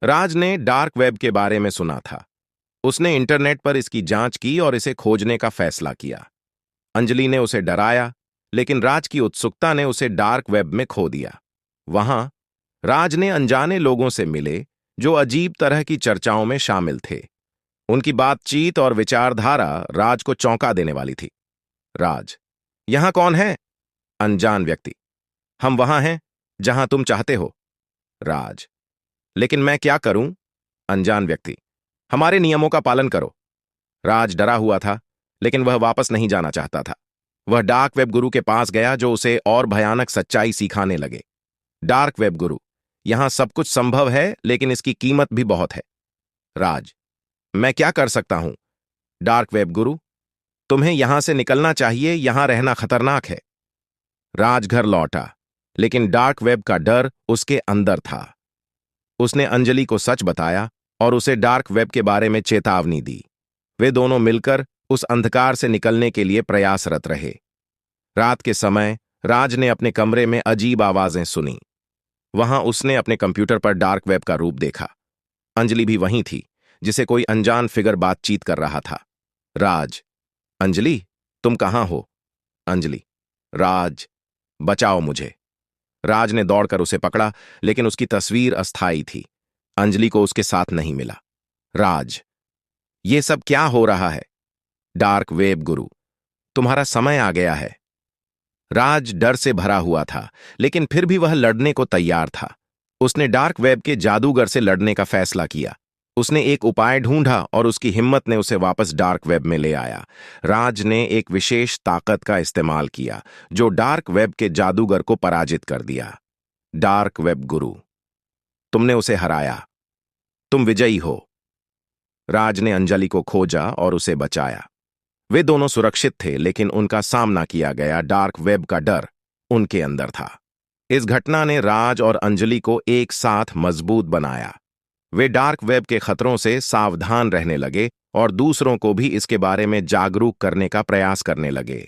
राज ने dark web के बारे में सुना था। उसने इंटरनेट पर इसकी जांच की और इसे खोजने का फैसला किया। अंजलि ने उसे डराया, लेकिन राज की उत्सुकता ने उसे डार्क वेब में खो दिया। वहां राज ने अनजाने लोगों से मिले जो अजीब तरह की चर्चाओं में शामिल थे। उनकी बातचीत और विचारधारा राज को चौंका देने वाली थी। राज, यहां कौन है? अनजान व्यक्ति, हम वहां हैं जहां तुम चाहते हो। राज, लेकिन मैं क्या करूं? अनजान व्यक्ति, हमारे नियमों का पालन करो। राज डरा हुआ था, लेकिन वह वापस नहीं जाना चाहता था। वह डार्क वेब गुरु के पास गया जो उसे और भयानक सच्चाई सिखाने लगे। डार्क वेब गुरु, यहां सब कुछ संभव है, लेकिन इसकी कीमत भी बहुत है। राज, मैं क्या कर सकता हूं? डार्क वेब गुरु, तुम्हें यहां से निकलना चाहिए, यहां रहना खतरनाक है। राज घर लौटा, लेकिन डार्क वेब का डर उसके अंदर था। उसने अंजलि को सच बताया और उसे डार्क वेब के बारे में चेतावनी दी। वे दोनों मिलकर उस अंधकार से निकलने के लिए प्रयासरत रहे। रात के समय राज ने अपने कमरे में अजीब आवाजें सुनी। वहां उसने अपने कंप्यूटर पर डार्क वेब का रूप देखा। अंजलि भी वहीं थी, जिसे कोई अनजान फिगर बातचीत कर रहा था। राज, अंजलि, तुम कहां हो? अंजलि, राज, बचाओ मुझे। राज ने दौड़कर उसे पकड़ा, लेकिन उसकी तस्वीर अस्थायी थी। अंजलि को उसके साथ नहीं मिला। राज, ये सब क्या हो रहा है? डार्क वेब गुरु, तुम्हारा समय आ गया है। राज डर से भरा हुआ था, लेकिन फिर भी वह लड़ने को तैयार था। उसने डार्क वेब के जादूगर से लड़ने का फैसला किया। उसने एक उपाय ढूंढा और उसकी हिम्मत ने उसे वापस डार्क वेब में ले आया। राज ने एक विशेष ताकत का इस्तेमाल किया जो डार्क वेब के जादूगर को पराजित कर दिया। डार्क वेब गुरु, तुमने उसे हराया, तुम विजयी हो। राज ने अंजलि को खोजा और उसे बचाया। वे दोनों सुरक्षित थे, लेकिन उनका सामना किया गया डार्क वेब का डर उनके अंदर था। इस घटना ने राज और अंजलि को एक साथ मजबूत बनाया। वे डार्क वेब के खतरों से सावधान रहने लगे और दूसरों को भी इसके बारे में जागरूक करने का प्रयास करने लगे।